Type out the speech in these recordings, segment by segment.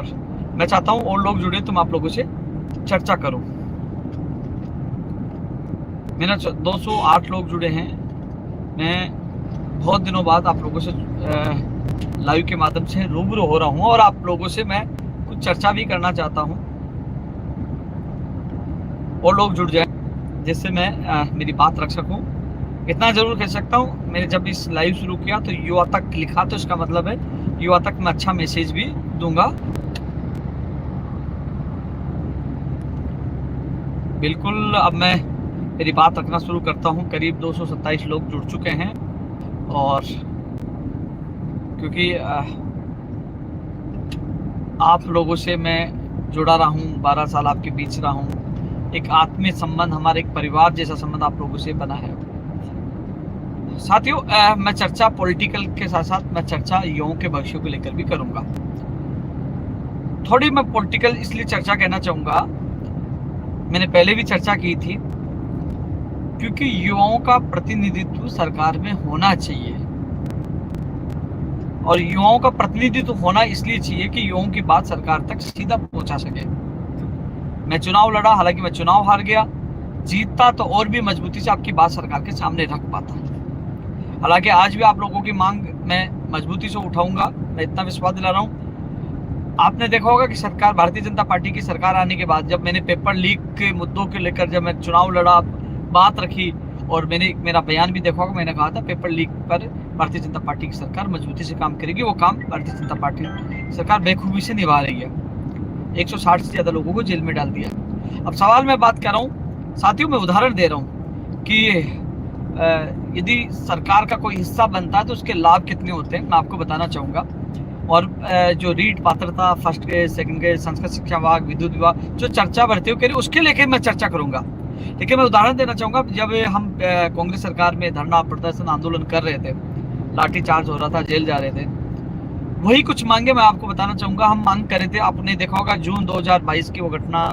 और मैं चाहता हूँ और लोग जुड़े तो मैं आप लोगों से चर्चा करूं। मेरा 208 लोग जुड़े हैं। मैं बहुत दिनों बाद आप लोगों से लाइव के माध्यम से रूबरू हो रहा हूं और आप लोगों से मैं कुछ चर्चा भी करना चाहता हूं और लोग जुड़ जाए जिससे मैं मेरी बात रख सकूं। इतना जरूर कह सकता हूं, मैंने जब इस लाइव शुरू किया तो युवा तक लिखा, तो इसका मतलब है युवा तक मैं अच्छा मैसेज भी दूंगा। बिल्कुल, अब मैं मेरी बात रखना शुरू करता हूं। करीब 227 लोग जुड़ चुके हैं और क्योंकि आप लोगों से मैं जुड़ा रहा हूं, 12 साल आपके बीच रहा हूं, एक आत्मीय संबंध, हमारे एक परिवार जैसा संबंध आप लोगों से बना है। साथियों, मैं चर्चा पॉलिटिकल के साथ साथ मैं चर्चा युवाओं के भविष्य को लेकर भी करूंगा। थोड़ी मैं पॉलिटिकल इसलिए चर्चा कहना चाहूंगा, मैंने पहले भी चर्चा की थी, क्योंकि युवाओं का प्रतिनिधित्व सरकार में होना चाहिए और युवाओं का प्रतिनिधित्व होना इसलिए चाहिए कि युवाओं की बात सरकार तक सीधा पहुंचा सके। मैं चुनाव लड़ा, हालांकि मैं चुनाव हार गया, जीतता तो और भी मजबूती से आपकी बात सरकार के सामने रख पाता। हालांकि आज भी आप लोगों की मांग मैं मजबूती से उठाऊंगा, मैं इतना विश्वास दिला रहा हूं। आपने देखा होगा कि सरकार, भारतीय जनता पार्टी की सरकार आने के बाद जब मैंने पेपर लीक के मुद्दों के लेकर जब मैं चुनाव लड़ा, बात रखी और मैंने मेरा बयान भी देखा होगा, मैंने कहा था पेपर लीक पर भारतीय जनता पार्टी की सरकार मजबूती से काम करेगी। वो काम भारतीय जनता पार्टी सरकार बेखूबी से निभा रही है। 160 से ज्यादा लोगों को जेल में डाल दिया। अब सवाल मैं बात कर रहा हूँ साथियों, मैं उदाहरण दे रहा हूँ कि यदि सरकार का कोई हिस्सा बनता है तो उसके लाभ कितने होते हैं, मैं आपको बताना चाहूंगा। और जो रीट पात्रता, first grade, second grade, Sanskrit शिक्षा विभाग, विद्युत विभाग, जो चर्चा बढ़ती है उसके लेकर मैं चर्चा करूंगा। लेकिन मैं उदाहरण देना चाहूंगा, जब हम कांग्रेस सरकार में धरना प्रदर्शन आंदोलन कर रहे थे, लाठीचार्ज हो रहा था, जेल जा रहे थे, वही कुछ मांगे मैं आपको बताना चाहूंगा। हम मांग कर रहे थे, आपने देखा होगा जून 2022 की वो घटना,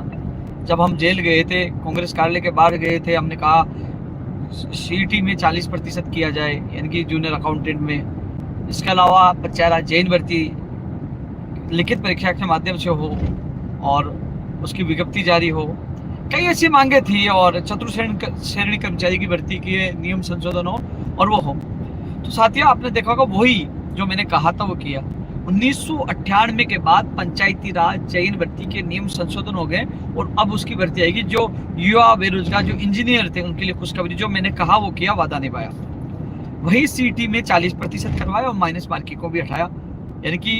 जब हम जेल गए थे, कांग्रेस कार्यालय के बाहर गए थे, हमने कहा सीईटी में 40% किया जाए, यानी कि जूनियर अकाउंटेंट में। इसके अलावा बच्चा जैन भर्ती लिखित परीक्षा के माध्यम से हो और उसकी विज्ञप्ति जारी हो। कई ऐसी मांगे थी और चतुर्श्रेणी कर्मचारी की भर्ती के नियम संशोधन हो और वो हो। तो साथियों, आपने देखा होगा वही जो मैंने कहा था वो किया। 1998 के बाद पंचायती राज जैन भर्ती के नियम संशोधन हो गए और अब उसकी भर्ती आएगी। जो युवा बेरोजगार जो इंजीनियर थे उनके लिए खुशखबरी, जो मैंने कहा वो किया, वादा निभाया। वही सीटी में 40% करवाया और माइनस मार्किंग को भी हटाया। यानी कि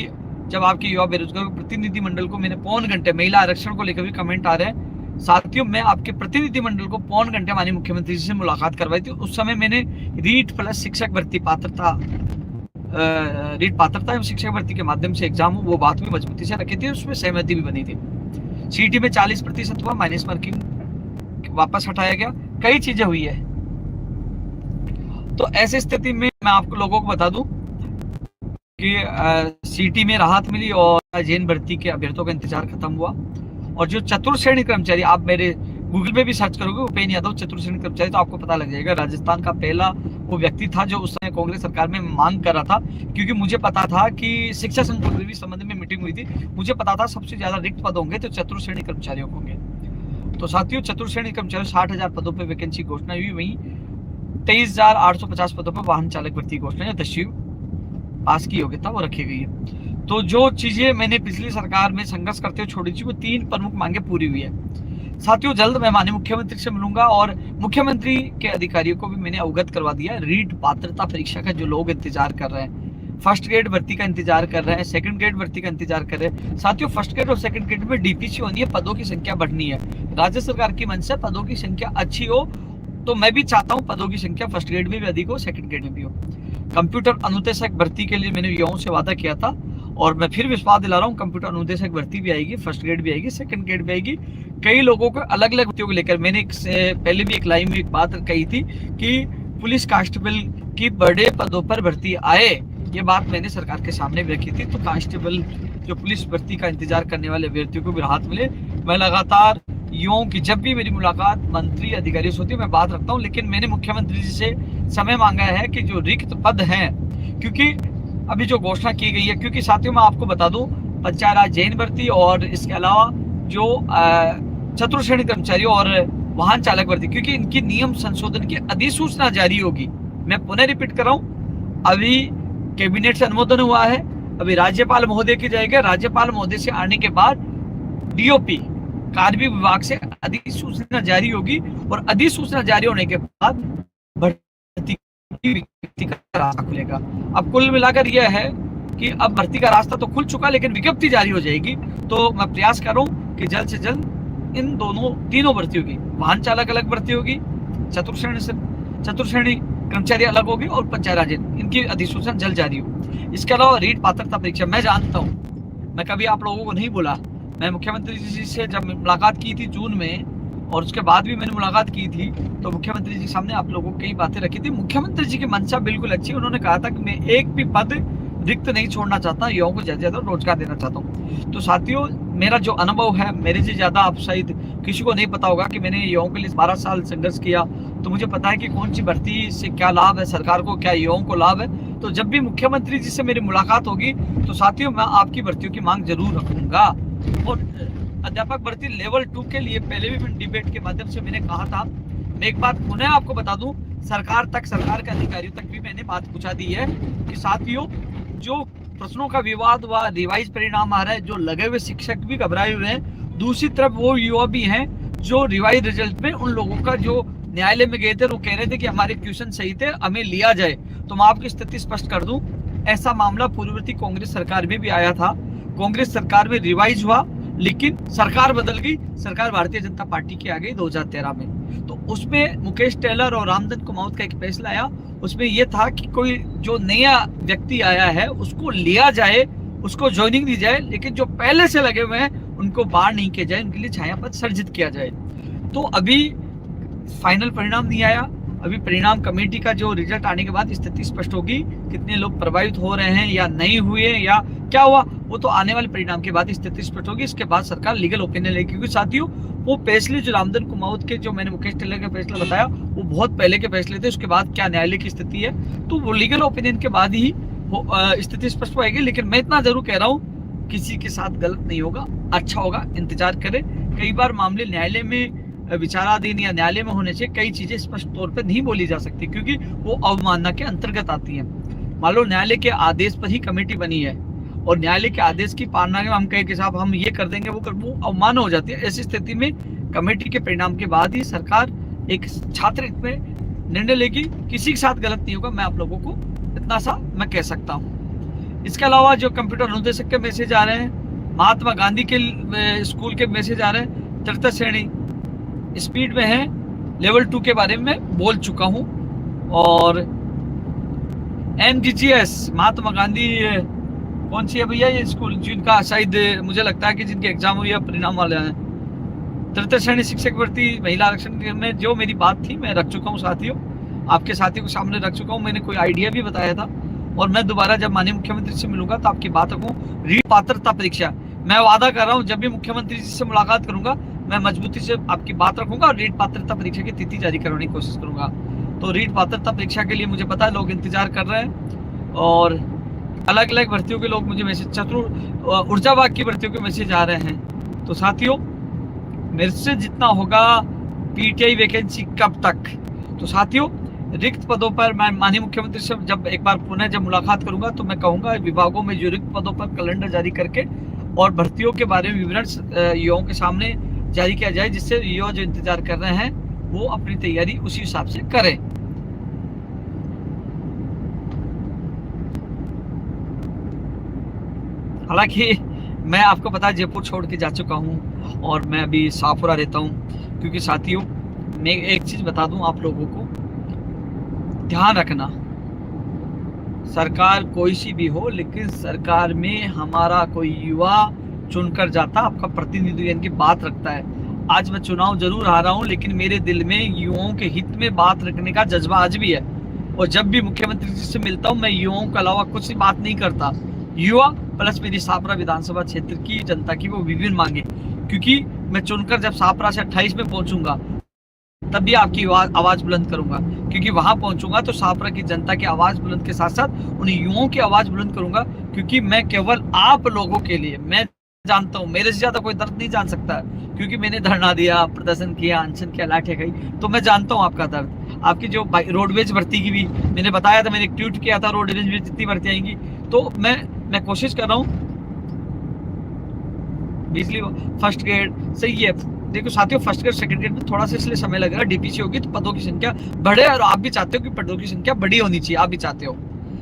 जब आपके युवा बेरोजगार प्रतिनिधि मंडल को मैंने पौन घंटे, महिला आरक्षण को लेकर भी कमेंट आ रहे हैं साथियों, मैं आपके प्रतिनिधि मंडल को पौन घंटे माननीय मुख्यमंत्री जी से मुलाकात करवाई थी। उस समय मैंने रीट प्लस शिक्षक भर्ती पात्रता, रीट पात्रता एवं शिक्षक भर्ती के माध्यम से एग्जाम हो, वो बात भी मजबूती से रखी थी, उसमें सहमति भी बनी थी। सीटी में 40% हुआ, माइनस मार्किंग वापस हटाया गया, कई चीजें हुई है। तो ऐसी स्थिति में मैं आपको लोगों को बता दूं कि सीटी में राहत मिली और जैन भर्ती के अभ्यर्थियों का इंतजार खत्म हुआ। और जो चतुर्श्रेणी कर्मचारी, आप मेरे गूगल पे भी सर्च करोगे उपेन्द्र यादव चतुर्श्रेणी कर्मचारी, तो आपको पता लग जाएगा। राजस्थान का पहला वो व्यक्ति था जो उस समय कांग्रेस सरकार में मांग कर रहा था, क्योंकि मुझे पता था कि शिक्षा संबंध में मीटिंग हुई थी, मुझे पता था सबसे ज्यादा रिक्त पद होंगे तो चतुर्श्रेणी कर्मचारियों होंगे। तो साथियों, चतुर्श्रेणी कर्मचारी 60,000 पदों पर वैकेंसी घोषणा हुई। वहीं 23,850 पदों पर वाहन चालक भर्ती घोषणा, या 10वीं पास की योग्यता वो रखी गई है। तो जो चीजें मैंने पिछली सरकार में संघर्ष करते हुए छोड़ी थी, वो 3 प्रमुख मांगे पूरी हुई है। साथियों, जल्द मैं माननीय मुख्यमंत्री से मिलूंगा और मुख्यमंत्री के अधिकारियों को भी मैंने अवगत करवा दिया है। रीट पात्रता परीक्षा का जो लोग इंतजार कर रहे हैं, फर्स्ट ग्रेड भर्ती का इंतजार कर रहे हैं, सेकंड ग्रेड भर्ती का इंतजार कर रहे हैं। साथियों, फर्स्ट ग्रेड और सेकंड ग्रेड में डीपीसी होनी है, पदों की संख्या बढ़नी है। राज्य सरकार की मंशा पदों की संख्या अच्छी हो, तो मैं भी चाहता हूं पदों की संख्या फर्स्ट ग्रेड में भी अधिक हो, सेकंड ग्रेड में भी हो। कंप्यूटर अनुदेशक भर्ती के लिए मैंने युवाओं से वादा किया था और मैं फिर विश्वास दिला रहा हूँ, कंप्यूटर अनुदेशक भर्ती भी आएगी, फर्स्ट ग्रेड भी आएगी, सेकंड ग्रेड भी आएगी। कई लोगों को अलग अलग भर्तियों को लेकर मैंने पहले भी एक लाइव में एक बात कही थी कि पुलिस कांस्टेबल की बड़े पदों पर भर्ती आए, ये बात मैंने सरकार के सामने भी रखी थी। तो कांस्टेबल जो पुलिस भर्ती का इंतजार करने वाले अभ्यर्थियों को भी राहत मिले। मैं लगातार युवाओं की, जब भी मेरी मुलाकात मंत्री अधिकारियों से होती है, मैं बात रखता हूँ। लेकिन मैंने मुख्यमंत्री जी से समय मांगा है कि जो रिक्त पद हैं, क्योंकि अभी जो घोषणा की गई है, क्योंकि साथियों मैं आपको बता दूं, पंचायत जैन भर्ती और इसके अलावा जो चतुर्श्रेणी कर्मचारी और वाहन चालक भर्ती, क्योंकि इनकी नियम संशोधन की अधिसूचना जारी होगी। मैं पुनः रिपीट कर रहा हूं, अभी कैबिनेट से अनुमोदन हुआ है, अभी राज्यपाल महोदय की जाएगा, राज्यपाल महोदय से आने के बाद डीओपी कार्मिक विभाग से अधिसूचना जारी होगी और अधिसूचना जारी होने के बाद भर्ती का रास्ता खुलेगा। अब कुल मिलाकर यह है कि अब भर्ती का रास्ता तो खुल चुका, लेकिन विज्ञप्ति जारी हो जाएगी। तो मैं प्रयास कर रहा हूं कि जल्द से जल्द इन तीनों भर्तियों की, वाहन चालक अलग भर्ती होगी, चतुर्श्रेणी कर्मचारी अलग होगी और पंचायत राज इनकी अधिसूचना जल्द जारी हो। इसके अलावा रीट पात्रता परीक्षा, मैं जानता हूँ, मैं कभी आप लोगों को नहीं बोला, मैं मुख्यमंत्री जी से जब मुलाकात की थी जून में और उसके बाद भी मैंने मुलाकात की थी, तो मुख्यमंत्री जी के सामने आप लोगों को कई बातें रखी थी। मुख्यमंत्री जी की मंशा बिल्कुल अच्छी, उन्होंने कहा था कि मैं एक भी पद रिक्त नहीं छोड़ना चाहता, युवाओं को ज्यादा ज्यादा रोजगार देना चाहता हूँ। तो साथियों, मेरा जो अनुभव है, मेरे से ज्यादा आप शायद किसी को नहीं पता होगा कि मैंने युवाओं के लिए 12 साल संघर्ष किया, तो मुझे पता है कि कौन सी भर्ती से क्या लाभ है सरकार को, क्या युवाओं को लाभ है। तो जब भी मुख्यमंत्री जी से मेरी मुलाकात होगी तो साथियों मैं आपकी भर्तियों की मांग जरूर रखूंगा। और अध्यापक भर्ती लेवल 2 के लिए पहले भी मैं डिबेट के माध्यम से मैंने कहा था, मैं एक बात पुनः आपको बता दूं, सरकार के अधिकारियों तक भी मैंने बात पूछा दी है कि साथियों, जो प्रश्नों का विवाद व रिवाइज परिणाम आ रहा है, जो लगे हुए शिक्षक भी घबराए हुए हैं, दूसरी तरफ वो युवा भी हैं जो रिवाइज रिजल्ट में उन लोगों का जो न्यायालय में गए थे, वो कह रहे थे कि हमारे क्वेश्चन सही थे, हमें लिया जाए। तो मैं आपकी स्थिति स्पष्ट कर दूं, ऐसा मामला पूर्ववर्ती कांग्रेस सरकार में भी आया था। कांग्रेस सरकार में रिवाइज हुआ, लेकिन सरकार बदल गई, सरकार भारतीय जनता पार्टी की आ गई 2013 में। तो उसमें मुकेश टेलर और रामचंद्र कुमावत का एक फैसला आया, उसमें यह था कि कोई जो नया व्यक्ति आया है उसको लिया जाए, उसको ज्वाइनिंग दी जाए, लेकिन जो पहले से लगे हुए हैं उनको बाहर नहीं किया जाए, उनके लिए छाया पद सर्जित किया जाए। तो अभी फाइनल परिणाम नहीं आया, अभी परिणाम कमेटी का जो रिजल्ट आने के बाद स्थिति स्पष्ट होगी, कितने लोग प्रभावित हो रहे हैं या नहीं हुए या क्या हुआ, वो तो आने वाले परिणाम के बाद स्थिति स्पष्ट होगी। इसके बाद सरकार लीगल ओपिनियन लेगी, क्योंकि साथियों वो फैसले जो रामचंद्र कुमावत के, जो मैंने मुकेश टेलर का फैसला बताया, वो बहुत पहले के फैसले थे। उसके बाद क्या न्यायालय की स्थिति है, तो वो लीगल ओपिनियन के बाद ही स्थिति स्पष्ट होगी। लेकिन मैं इतना जरूर कह रहा हूँ, किसी के साथ गलत नहीं होगा, अच्छा होगा, इंतजार करें। कई बार मामले न्यायालय में विचाराधीन या न्यायालय में होने से कई चीजें स्पष्ट तौर पर नहीं बोली जा सकती, क्योंकि वो अवमानना के अंतर्गत आती है। मान लो न्यायालय के आदेश पर ही कमेटी बनी है और न्यायालय के आदेश की पालना में हम कहे कि साहब हम ये कर देंगे, वो अवमान हो जाती है। ऐसी स्थिति में कमेटी के परिणाम के बाद ही सरकार एक छात्र हित में निर्णय लेगी, किसी के साथ गलत नहीं होगा, मैं आप लोगों को इतना सा मैं कह सकता हूँ। इसके अलावा जो कंप्यूटर अनुदेशक के मैसेज आ रहे हैं, महात्मा गांधी के स्कूल के मैसेज आ रहे हैं, तृतीय श्रेणी स्पीड में है, लेवल 2 के बारे में बोल चुका हूं। और MGGS महात्मा गांधी कौन सी है भैया ये स्कूल, जिनका शायद मुझे लगता है कि जिनके एग्जाम हुई है, परिणाम वाले हैं। तृतीय श्रेणी शिक्षक भर्ती महिला आरक्षण में जो मेरी बात थी मैं रख चुका हूँ साथियों, आपके साथियों के सामने रख चुका हूँ। मैंने कोई आइडिया भी बताया था और मैं दोबारा जब माननीय मुख्यमंत्री से मिलूंगा तो आपकी बात रखूँ। रीट पात्रता परीक्षा, मैं वादा कर रहा हूँ जब भी मुख्यमंत्री जी से मुलाकात करूंगा मैं मजबूती से आपकी बात रखूंगा और रीट पात्रता परीक्षा की तिथि जारी करवाने की कोशिश करूंगा। तो रीट पात्रता परीक्षा के लिए मुझे पता है लोग इंतजार कर रहे हैं और अलग अलग भर्तियों के लोग मुझे मैसेज, ऊर्जा विभाग की भर्तियों के मैसेज आ रहे हैं। तो साथियों, मेरे से जितना होगा PTI वैकेंसी कब तक, तो साथियों रिक्त पदों पर मैं माननीय मुख्यमंत्री से जब एक बार पुनः जब मुलाकात करूंगा तो मैं कहूंगा विभागों में जो रिक्त पदों पर कैलेंडर जारी करके और भर्तियों के बारे में विवरण युवाओं के सामने जारी किया जाए, जिससे युवा जो इंतजार कर रहे हैं वो अपनी तैयारी उसी हिसाब से करें। हालांकि मैं आपको पता है जयपुर छोड़ के जा चुका हूं और मैं अभी शाहपुरा रहता हूं, क्योंकि साथियों मैं एक चीज बता दूं आप लोगों को, ध्यान रखना, सरकार कोई सी भी हो लेकिन सरकार में हमारा कोई युवा चुनकर जाता, आपका प्रतिनिधि यानी कि बात रखता है। आज मैं चुनाव जरूर हारा हूं लेकिन मेरे दिल में युवाओं के हित में बात रखने का जज्बा आज भी है और जब भी मुख्यमंत्री जी से मिलता हूं मैं युवाओं के अलावा कुछ बात नहीं करता। युवा प्लस मेरी शाहपुरा विधानसभा क्षेत्र की जनता की वो विभिन्न मांगे, क्योंकि मैं चुनकर जब शाहपुरा से 28 में पहुंचूंगा तब भी आपकी आवाज बुलंद करूंगा। क्योंकि वहां पहुंचूंगा तो शाहपुरा की जनता की आवाज बुलंद के साथ साथ उन युवाओं की आवाज बुलंद करूंगा, क्योंकि मैं केवल आप लोगों के लिए, मैं जानता हूं मेरे से ज्यादा कोई दर्द नहीं जान सकता, क्योंकि मैंने धरना दिया, प्रदर्शन किया, अनशन किया, लाठियां खाई, तो मैं जानता हूं आपका दर्द। आपकी जो रोडवेज भर्ती की भी मैंने बताया था, मैंने एक ट्वीट किया था, रोडवेज में जितनी भर्ती आएंगी, तो मैं कोशिश कर रहा हूँ। बिजली फर्स्ट ग्रेड सही है। देखो साथियों, फर्स्ट ग्रेड सेकंड ग्रेड में थोड़ा सा इसलिए समय लगेगा, डीपीसी होगी तो पदों की संख्या बढ़े, और आप भी चाहते हो कि पदों की संख्या बड़ी होनी चाहिए, आप भी चाहते हो।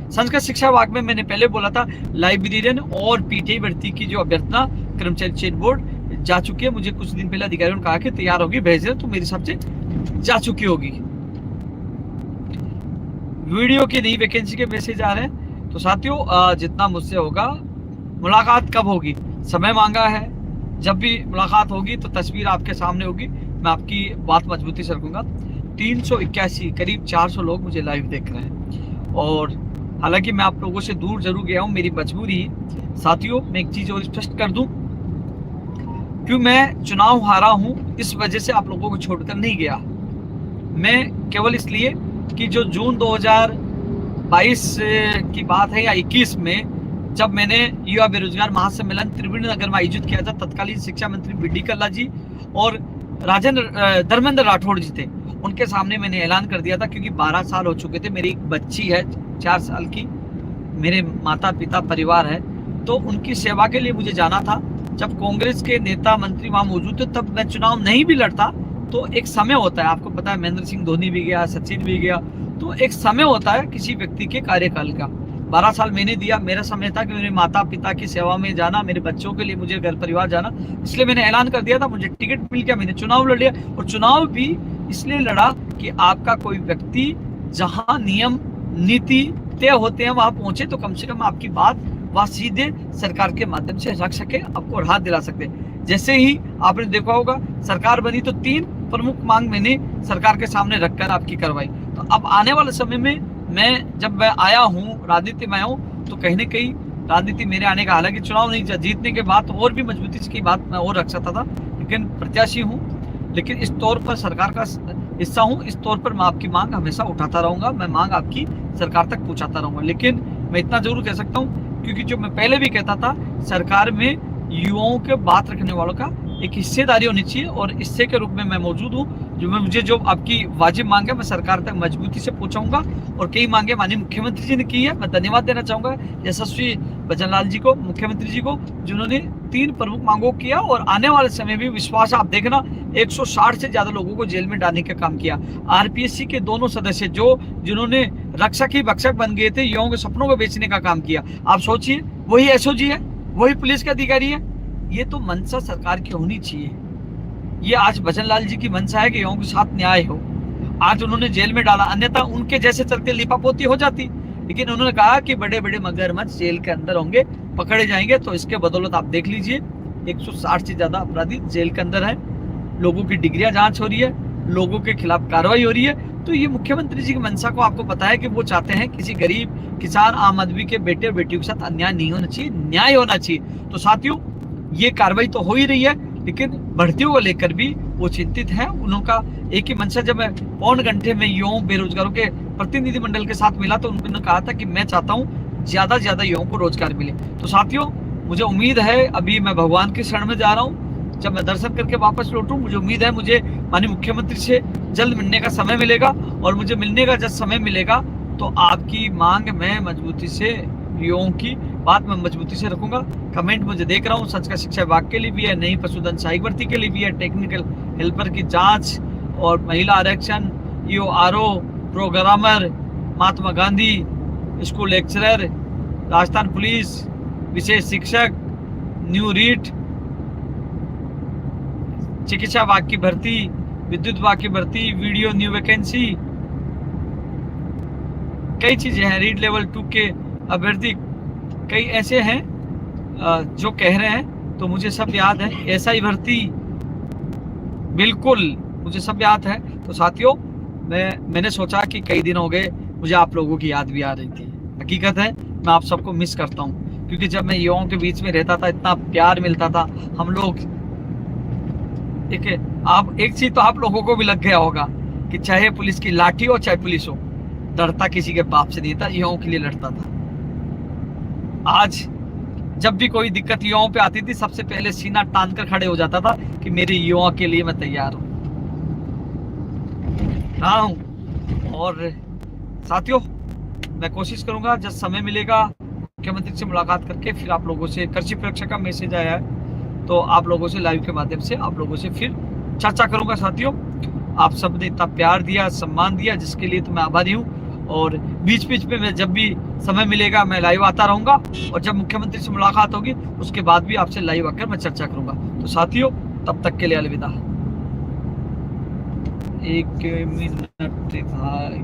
संस्कृत शिक्षा विभाग में मैंने पहले बोला था, लाइब्रेरियन और पीटीआई भर्ती की जो अभ्यर्थना कर्मचारी चयन बोर्ड जा चुकी है। मुझे कुछ दिन पहले अधिकारियों ने कहा कि तैयार होगी, भेज रहे, तो मेरे हिसाब से जा चुकी होगी। वीडियो की नई वैकेंसी के मैसेज आ रहे हैं। तो साथियों, जितना मुझसे होगा, मुलाकात कब होगी, समय मांगा है, जब भी मुलाकात होगी तो तस्वीर आपके सामने होगी, मैं आपकी बात मजबूती से रखूंगा। 381 करीब 400 लोग मुझे लाइव देख रहे हैं, और हालांकि मैं आप लोगों से दूर जरूर गया हूं, मेरी मजबूरी। साथियों, मैं एक चीज और स्पष्ट कर दूं, क्यों मैं चुनाव हारा हूं इस वजह से आप लोगों को छोड़कर नहीं गया। मैं केवल इसलिए कि जो जून 2022 की बात है या 21 में, जब मैंने युवा बेरोजगार महासम्मेलन त्रिवेणी नगर में आयोजित किया था, तत्कालीन शिक्षा मंत्री बीडी कल्ला जी और धर्मेंद्र राठौड़ जी थे, उनके सामने मैंने ऐलान कर दिया था, क्योंकि 12 साल हो चुके थे, मेरी एक बच्ची है 4 साल की, मेरे माता पिता परिवार है, तो उनकी सेवा के लिए मुझे जाना था। जब कांग्रेस के नेता मंत्री वहां मौजूद थे, तब मैं चुनाव नहीं भी लड़ता, तो एक समय होता है, आपको पता है, महेंद्र सिंह धोनी भी गया, सचिन भी गया, तो एक समय होता है किसी व्यक्ति के कार्यकाल का। 12 साल मैंने दिया, मेरा समय था कि मेरे माता पिता की सेवा में जाना, मेरे बच्चों के लिए मुझे घर परिवार जाना, इसलिए मैंने ऐलान कर दिया था, मुझे टिकट मिल गया, मैंने चुनाव लड़ लिया। और चुनाव भी इसलिए लड़ा कि आपका कोई व्यक्ति जहां नियम नीति तय होते हैं वहां पहुंचे, तो कम से कम आपकी बात वह सीधे सरकार के माध्यम से रख सके, आपको राहत दिला सकते। जैसे ही आपने देखा होगा, सरकार बनी तो 3 प्रमुख मांग मैंने सरकार के सामने रखकर आपकी करवाई। तो अब आने वाले समय में जब मैं आया हूँ, राजनीति में आया हूँ, तो कहीं ना कहीं राजनीति मेरे आने का, हालांकि चुनाव नहीं जीतने के बाद और भी मजबूती की बात मैं और रख सकता था, लेकिन प्रत्याशी हूँ, लेकिन इस तौर पर सरकार का हिस्सा हूँ, इस तौर पर मैं आपकी मांग हमेशा उठाता रहूंगा, मैं मांग आपकी सरकार तक पहुंचाता रहूंगा। लेकिन मैं इतना जरूर कह सकता हूँ, क्योंकि जो मैं पहले भी कहता था, सरकार में युवाओं के बात रखने वालों का एक हिस्सेदारी होनी चाहिए, और हिस्से के रूप में मैं मौजूद हूँ। मुझे जो आपकी वाजिब मांग है, मैं सरकार तक मजबूती से पहुंचाऊंगा, और कई मांगे माननीय मुख्यमंत्री जी ने की है, मैं धन्यवाद देना चाहूंगा यशस्वी भजनलाल जी को, मुख्यमंत्री जी को, जिन्होंने 3 प्रमुख मांगों किया, और आने वाले समय में विश्वास, आप देखना 160 से ज्यादा लोगों को जेल में डालने का काम किया। आरपीएससी के दोनों सदस्य जिन्होंने रक्षक ही भक्षक बन गए थे, युवाओं के सपनों को बेचने का काम किया, आप सोचिए, वही एसओजी है, वही पुलिस के अधिकारी है। ये तो मंशा सरकार की होनी चाहिए। ये आज भजनलाल जी की मंशा है कि युवाओं के साथ न्याय हो। आज उन्होंने जेल में डाला, अन्यथा उनके जैसे चलते लिपापोती हो जाती, लेकिन उन्होंने कहा कि बड़े बड़े मगरमच्छ जेल के अंदर होंगे, पकड़े जाएंगे, तो इसके बदौलत आप देख लीजिए 160 से ज्यादा अपराधी जेल के अंदर है, लोगों की डिग्रियां जांच हो रही है, लोगों के खिलाफ कार्रवाई हो रही है। तो ये मुख्यमंत्री जी की मंशा को आपको पता है कि वो चाहते हैं किसी गरीब किसान आम आदमी के बेटे और बेटियों के साथ अन्याय नहीं होना चाहिए, न्याय होना चाहिए। तो साथियों, ये कार्रवाई तो हो ही रही है, लेकिन भर्तियों को लेकर भी वो चिंतित है। उनका एक ही मंशा, जब मैं पौन घंटे में युवाओं बेरोजगारों के प्रतिनिधि मंडल के साथ मिला, तो उन्होंने कहा था कि मैं चाहता हूँ ज्यादा से ज्यादा युवाओं को रोजगार मिले। तो साथियों, मुझे उम्मीद है, अभी मैं भगवान के शरण में जा रहा हूँ, जब मैं दर्शन करके वापस लौटूं, मुझे उम्मीद है मुझे माननीय मुख्यमंत्री से जल्द मिलने का समय मिलेगा, और मुझे मिलने का जब समय मिलेगा तो आपकी मांग मैं मजबूती से, युवाओं की बात मैं मजबूती से रखूंगा। कमेंट मुझे देख रहा हूँ, संस्कृत शिक्षा विभाग के लिए भी है, नई पशुधन सहायक भर्ती के लिए भी है, टेक्निकल हेल्पर की जांच और महिला आरक्षण, EO RO, programmer, Mahatma Gandhi school lecturer, Rajasthan police, विशेष शिक्षक, न्यू रीट, चिकित्सा विभाग की भर्ती, विद्युत विभाग की भर्ती, वीडियो न्यू वैकेंसी, कई चीजें हैं, रीड लेवल 2 के अभ्यर्थी, कई ऐसे हैं जो कह रहे हैं, तो मुझे सब याद है। एसआई भर्ती, बिल्कुल मुझे सब याद है। तो साथियों, मैंने सोचा कि कई दिन हो गए, मुझे आप लोगों की याद भी आ रही थी। हकीकत है, मैं आप सबको मिस करता हूँ, क्योंकि जब मैं युवाओं के बीच में रहता था, इतना प्यार मिलता था, हम लोग एक चीज तो आप लोगों को भी लग गया होगा, कि चाहे पुलिस की लाठी हो चाहे पुलिस हो, डरता किसी के बाप से नहीं था, युवाओं के लिए लड़ता था। आज जब भी कोई दिक्कत युवाओं पे आती थी, सबसे पहले सीना तान कर खड़े हो जाता था कि मेरे युवा के लिए मैं तैयार हूं। और साथियों, मैं कोशिश करूंगा जब समय मिलेगा मुख्यमंत्री से मुलाकात करके फिर आप लोगों से, कृषि परीक्षा का मैसेज आया है तो आप लोगों से लाइव के माध्यम से आप लोगों से फिर चर्चा करूंगा। साथियों, आप सबने इतना प्यार दिया, सम्मान दिया, जिसके लिए तो मैं आभारी हूँ। और बीच बीच में मैं जब भी समय मिलेगा मैं लाइव आता रहूंगा, और जब मुख्यमंत्री से मुलाकात होगी उसके बाद भी आपसे लाइव आकर मैं चर्चा करूंगा। तो साथियों, तब तक के लिए अलविदा। 1 मिनट भाई।